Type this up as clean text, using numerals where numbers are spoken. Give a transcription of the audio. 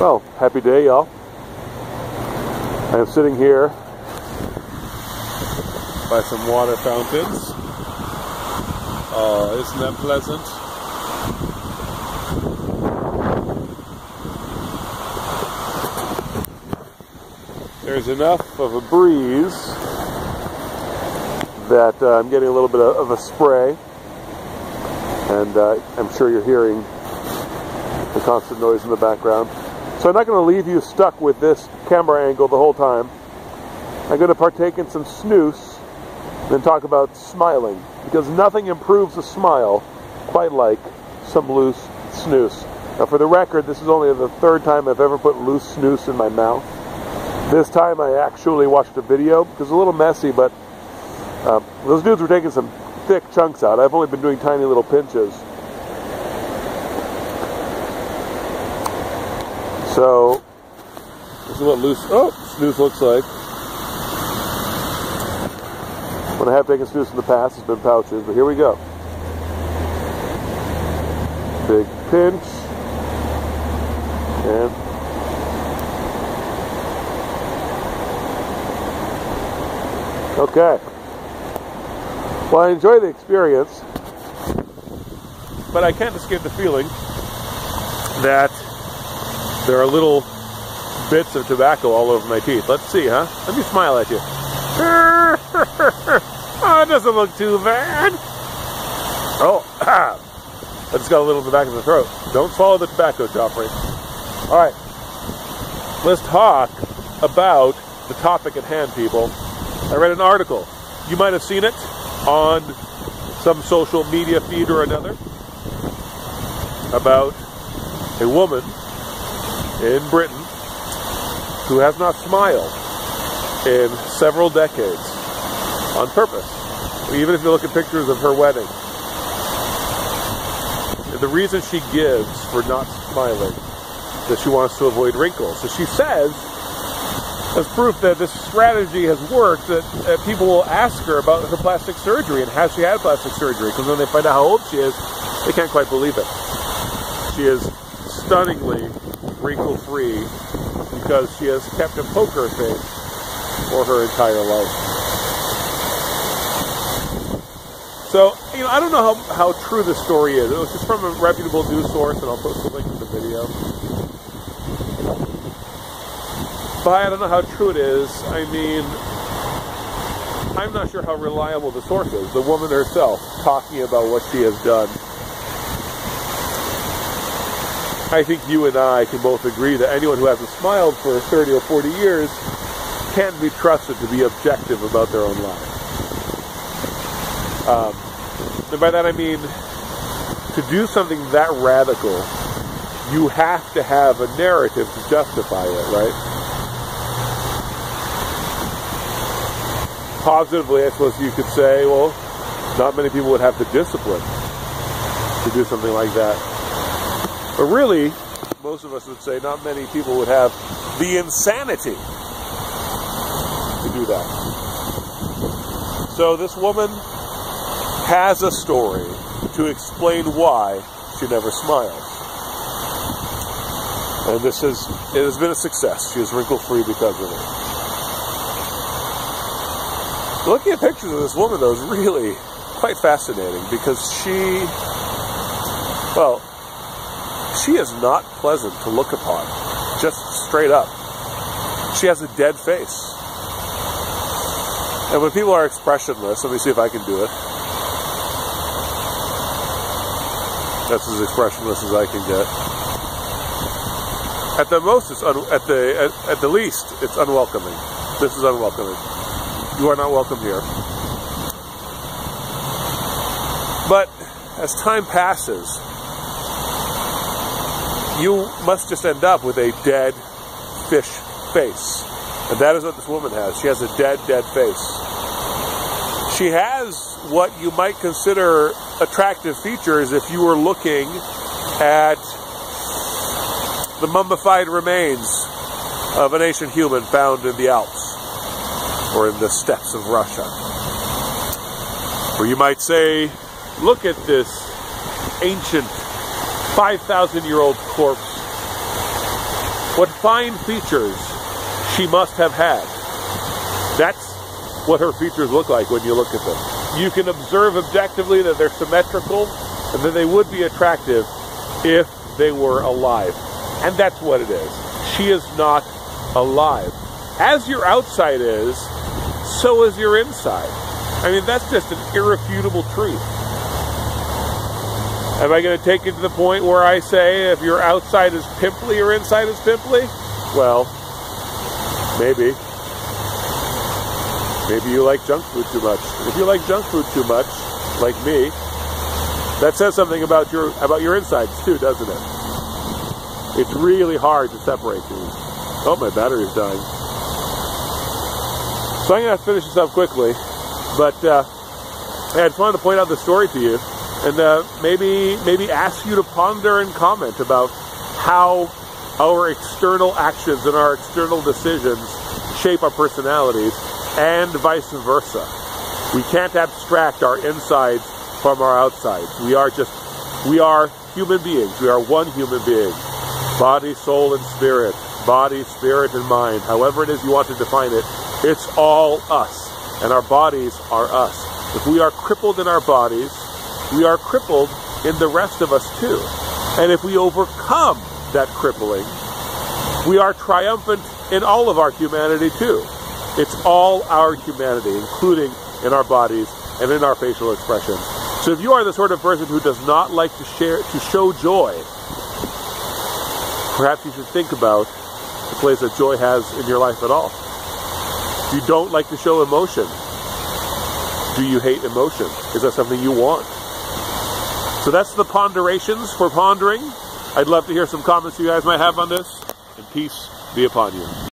Well, happy day, y'all. I am sitting here by some water fountains. Oh, isn't that pleasant? There's enough of a breeze that I'm getting a little bit of a spray, and I'm sure you're hearing the constant noise in the background. So I'm not going to leave you stuck with this camera angle the whole time. I'm going to partake in some snooze and talk about smiling, because nothing improves a smile quite like some loose snooze. Now, for the record, this is only the third time I've ever put loose snooze in my mouth. This time I actually watched a video, because it's a little messy, but those dudes were taking some thick chunks out. I've only been doing tiny little pinches. So, this is what snooze looks like. When I have taken snooze in the past, it's been pouches, but here we go. Big pinch. And okay. Well, I enjoy the experience, but I can't escape the feeling that there are little bits of tobacco all over my teeth. Let's see, huh? Let me smile at you. Oh, it doesn't look too bad. Oh, I just got a little in the back of the throat. Don't swallow the tobacco, Joffrey. All right. Let's talk about the topic at hand, people. I read an article. You might have seen it on some social media feed or another about a woman in Britain who has not smiled in several decades on purpose. Even if you look at pictures of her wedding, the reason she gives for not smiling is that she wants to avoid wrinkles. So she says, as proof that this strategy has worked, that people will ask her about her plastic surgery and has she had plastic surgery, because when they find out how old she is, they can't quite believe it. She is stunningly wrinkle-free because she has kept a poker face for her entire life. So, I don't know how true this story is. It was just from a reputable news source, and I'll post the link to the video. But I don't know how true it is. I mean, I'm not sure how reliable the source is. The woman herself talking about what she has done. I think you and I can both agree that anyone who hasn't smiled for 30 or 40 years can't be trusted to be objective about their own lives. And by that I mean, to do something that radical, you have to have a narrative to justify it, right? Positively, I suppose you could say, well, not many people would have the discipline to do something like that. But really, most of us would say not many people would have the insanity to do that. So this woman has a story to explain why she never smiles. And it has been a success. She is wrinkle-free because of it. Looking at pictures of this woman, though, is really quite fascinating, because she is not pleasant to look upon, just straight up. She has a dead face. And when people are expressionless, let me see if I can do it. That's as expressionless as I can get. At the most, at the least, it's unwelcoming. This is unwelcoming. You are not welcome here. But as time passes, you must just end up with a dead fish face. And that is what this woman has. She has a dead face. She has what you might consider attractive features if you were looking at the mummified remains of an ancient human found in the Alps or in the steppes of Russia. Or you might say, look at this ancient 5,000-year-old corpse what fine features she must have had. That's what her features look like when you look at them. You can observe objectively that they're symmetrical and that they would be attractive if they were alive. And that's what it is. She is not alive. As your outside is, so is your inside. I mean, that's just an irrefutable truth. Am I going to take it to the point where I say if your outside is pimply, your inside is pimply? Well, maybe. Maybe you like junk food too much. If you like junk food too much, like me, that says something about your insides too, doesn't it? It's really hard to separate these. Oh, my battery's dying. So I'm going to have to finish this up quickly, but I just wanted to point out the story to you, and maybe ask you to ponder and comment about how our external actions and our external decisions shape our personalities, and vice versa. We can't abstract our insides from our outsides. We are human beings. We are one human being. Body, soul, and spirit. Body, spirit, and mind. However it is you want to define it, it's all us. And our bodies are us. If we are crippled in our bodies, we are crippled in the rest of us too. And if we overcome that crippling, we are triumphant in all of our humanity too. It's all our humanity, including in our bodies and in our facial expressions. So if you are the sort of person who does not like to show joy, perhaps you should think about the place that joy has in your life at all. If you don't like to show emotion, do you hate emotion? Is that something you want? So that's the ponderations for pondering. I'd love to hear some comments you guys might have on this, and peace be upon you.